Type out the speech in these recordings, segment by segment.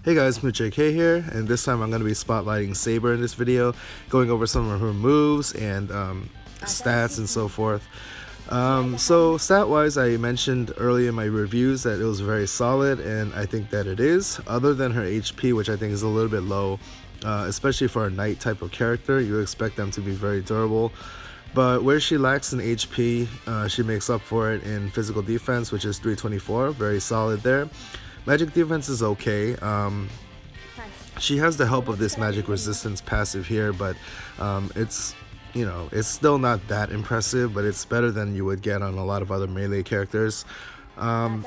Hey guys, MooJK here, and this time I'm going to be spotlighting Saber in this video, going over some of her moves and stats and so forth. So stat-wise, I mentioned earlier in my reviews that it was very solid, and I think that it is, other than her HP, which I think is a little bit low, especially for a knight type of character. You expect them to be very durable. But where she lacks in HP, she makes up for it in physical defense, which is 324, very solid there. Magic defense is okay. She has the help of this magic resistance passive here, but it's still not that impressive, but it's better than you would get on a lot of other melee characters. I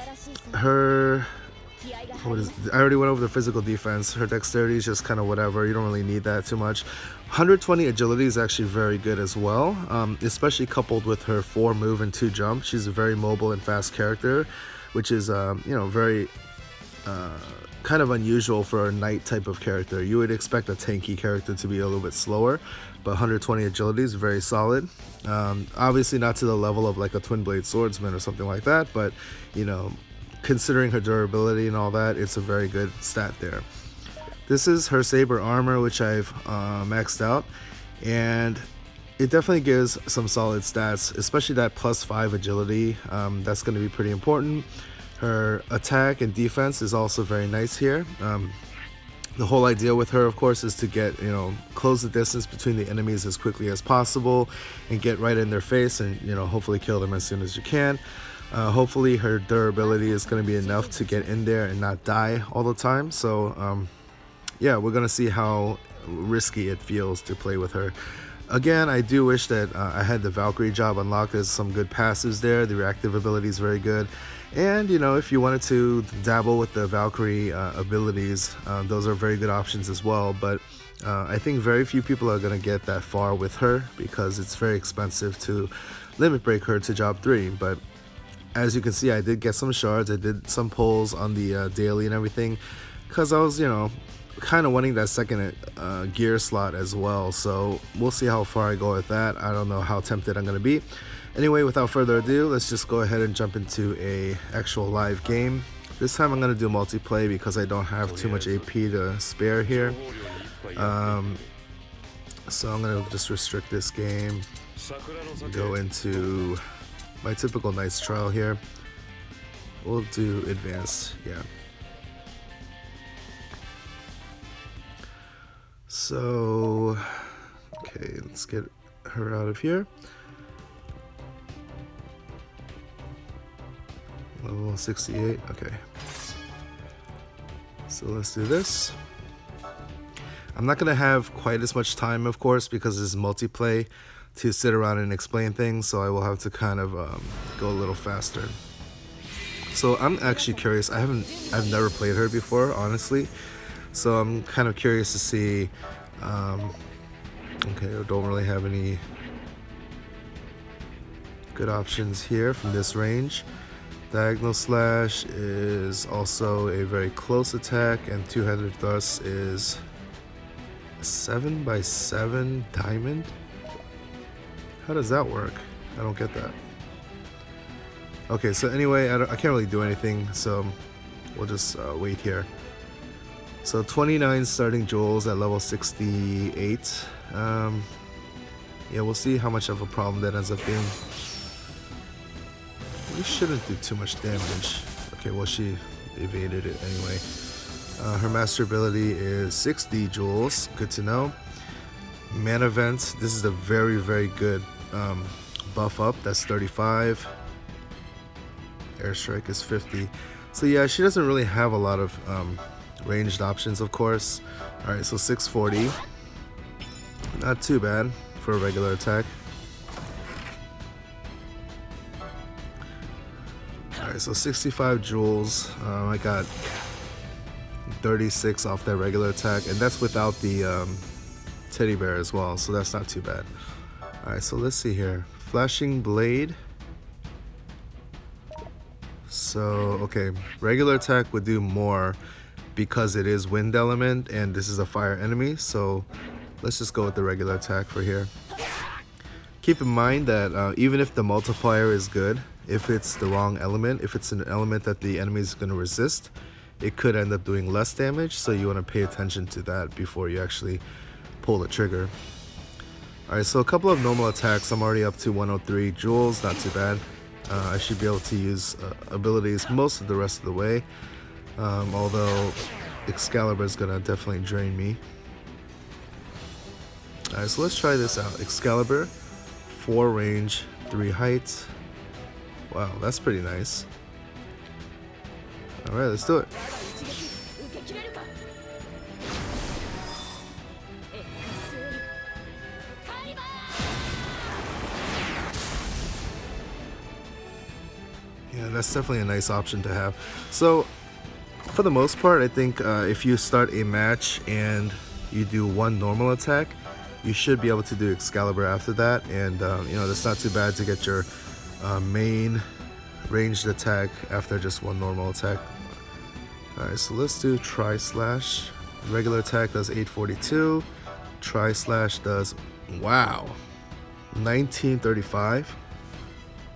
already went over the physical defense. Her dexterity is just kind of whatever. You don't really need that too much. 120 agility is actually very good as well, especially coupled with her 4 move and 2 jump. She's a very mobile and fast character, which is very kind of unusual for a knight type of character. You would expect a tanky character to be a little bit slower, but 120 agility is very solid. Obviously not to the level of like a twin blade swordsman or something like that, but considering her durability and all that, it's a very good stat there. This is her Sabre Armor, which I've maxed out, and it definitely gives some solid stats, especially that +5 agility. That's going to be pretty important. Her attack and defense is also very nice here. The whole idea with her, of course, is to get, close the distance between the enemies as quickly as possible and get right in their face and, hopefully kill them as soon as you can. Hopefully her durability is going to be enough to get in there and not die all the time. So, yeah, we're going to see how risky it feels to play with her. Again, I do wish that I had the Valkyrie job unlocked. There's some good passives there. The reactive ability is very good. And, if you wanted to dabble with the Valkyrie abilities, those are very good options as well. But I think very few people are going to get that far with her because it's very expensive to limit break her to job 3. But as you can see, I did get some shards. I did some pulls on the daily and everything because I was, kind of wanting that second gear slot as well. So we'll see how far I go with that. I don't know how tempted I'm going to be. Anyway, without further ado, let's just go ahead and jump into a actual live game. This time I'm going to do multiplay because I don't have too much AP to spare here. So I'm going to just restrict this game, go into my typical Knight's Trial here. We'll do advanced, yeah. So, okay, let's get her out of here. Level 68, okay. So let's do this. I'm not gonna have quite as much time, of course, because this is multiplay to sit around and explain things, so I will have to kind of go a little faster. So I'm actually curious. I've never played her before, honestly. So I'm kind of curious to see. Okay, I don't really have any good options here from this range. Diagonal slash is also a very close attack, and two-handed thrust is a 7x7 diamond. How does that work? I don't get that. Okay, so anyway, I can't really do anything, so we'll just wait here. So 29 starting jewels at level 68. Yeah, we'll see how much of a problem that ends up being. We shouldn't do too much damage. Okay, well, she evaded it anyway. Her master ability is 60 jewels. Good to know. Mana Vent. This is a very, very good buff up. That's 35. Airstrike is 50. So yeah, she doesn't really have a lot of ranged options, of course. Alright, so 640. Not too bad for a regular attack. Alright, so 65 jewels. I got 36 off that regular attack, and that's without the teddy bear as well, so that's not too bad. Alright, so let's see here. Flashing Blade. So, okay, regular attack would do more because it is wind element and this is a fire enemy, so let's just go with the regular attack for here. Keep in mind that even if the multiplier is good, if it's the wrong element, if it's an element that the enemy is going to resist, it could end up doing less damage, so you want to pay attention to that before you actually pull the trigger. Alright, so a couple of normal attacks. I'm already up to 103 joules, not too bad. I should be able to use abilities most of the rest of the way, although Excalibur is gonna definitely drain me. Alright, so let's try this out. Excalibur, 4 range, 3 height. Wow, that's pretty nice. Alright, let's do it. Yeah, that's definitely a nice option to have. So, for the most part, I think if you start a match and you do one normal attack, you should be able to do Excalibur after that, and you know, that's not too bad to get your main ranged attack after just one normal attack. Alright, so let's do Tri-Slash. Regular attack does 842. Tri-Slash does, wow, 1935.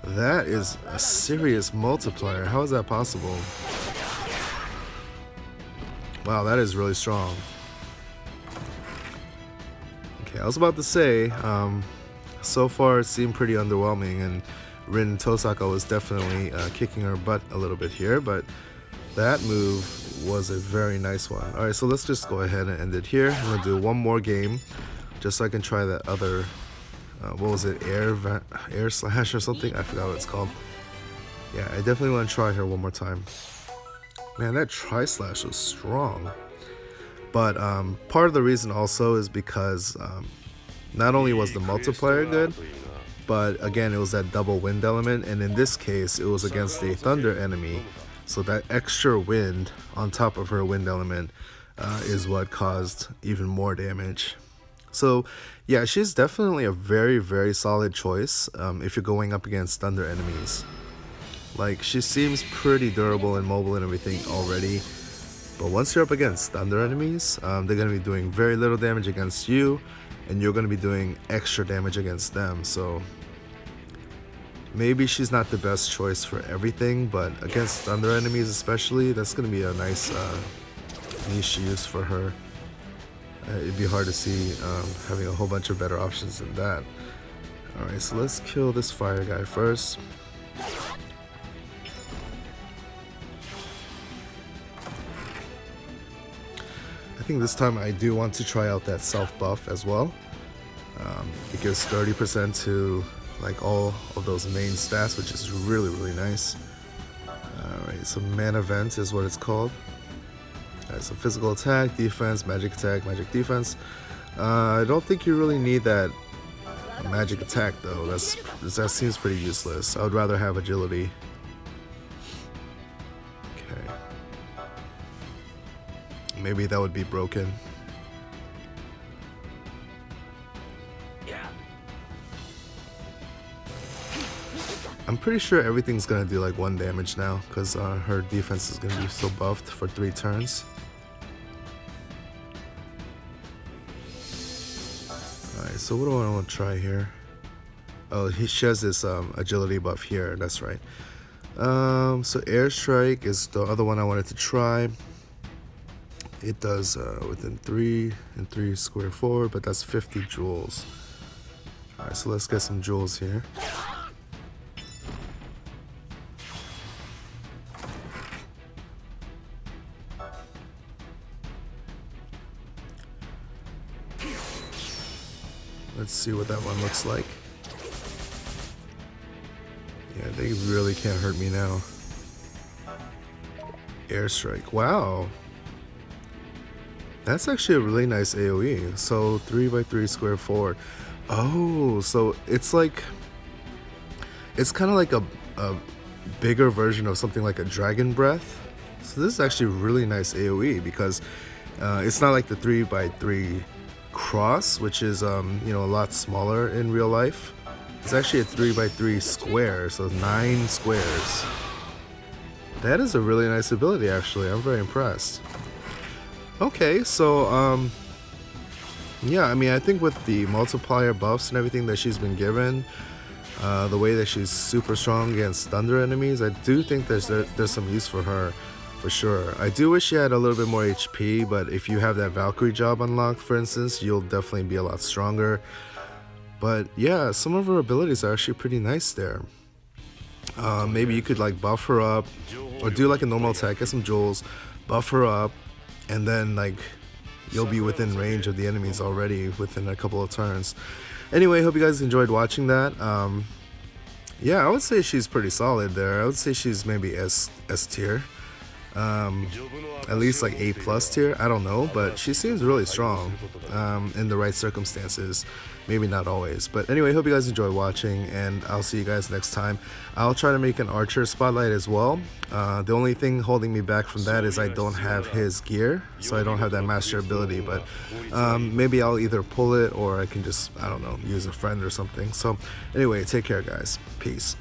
That is a serious multiplier. How is that possible? Wow, that is really strong. Okay, I was about to say, so far it seemed pretty underwhelming, and Rin Tosaka was definitely kicking her butt a little bit here, but that move was a very nice one. Alright, so let's just go ahead and end it here. I'm going to do one more game, just so I can try that other, what was it, Air Slash or something? I forgot what it's called. Yeah, I definitely want to try her one more time. Man, that Tri-Slash was strong. But part of the reason also is because not only was the multiplier good, but again, it was that double wind element, and in this case, it was against a thunder enemy. So that extra wind on top of her wind element is what caused even more damage. So yeah, she's definitely a very, very solid choice if you're going up against thunder enemies. Like, she seems pretty durable and mobile and everything already, but once you're up against thunder enemies, they're going to be doing very little damage against you, and you're going to be doing extra damage against them. So maybe she's not the best choice for everything, but against thunder enemies especially, that's going to be a nice niche use for her. It'd be hard to see having a whole bunch of better options than that. Alright, so let's kill this fire guy first. I think this time I do want to try out that self buff as well. It gives 30% to like all of those main stats, which is really, really nice. Alright, so mana vent is what it's called. Alright, so physical attack, defense, magic attack, magic defense. I don't think you really need that magic attack though. That seems pretty useless. I would rather have agility. Okay. Maybe that would be broken. I'm pretty sure everything's gonna do like 1 damage now, because her defense is gonna be so buffed for 3 turns. Alright, so what do I want to try here? Oh, she has this agility buff here, that's right. So Airstrike is the other one I wanted to try. It does within 3 and 3 square forward, but that's 50 joules. Alright, so let's get some joules here. Let's see what that one looks like. Yeah, they really can't hurt me now. Airstrike. Wow. That's actually a really nice AoE. So 3x3 square forward. Oh, so it's like, it's kind of like a bigger version of something like a Dragon Breath. So this is actually a really nice AoE because it's not like the 3x3 cross, which is you know, a lot smaller in real life. It's actually a 3x3 square, so 9 squares. That is a really nice ability actually. I'm very impressed. Okay, so yeah, I mean, I think with the multiplier buffs and everything that she's been given, the way that she's super strong against thunder enemies, I do think there's some use for her. for sure. I do wish she had a little bit more HP, but if you have that Valkyrie job unlocked, for instance, you'll definitely be a lot stronger. But yeah, some of her abilities are actually pretty nice there. Maybe you could like buff her up or do like a normal attack, get some jewels, buff her up, and then like you'll be within range of the enemies already within a couple of turns. Anyway, hope you guys enjoyed watching that. Yeah, I would say she's pretty solid there. I would say she's maybe S tier. At least like A+ tier, I don't know, but she seems really strong in the right circumstances. Maybe not always, but anyway, hope you guys enjoy watching, and I'll see you guys next time. I'll try to make an archer spotlight as well. The only thing holding me back from that is I don't have his gear, so I don't have that master ability, but maybe I'll either pull it or I can just, I don't know, use a friend or something. So anyway, take care guys, peace.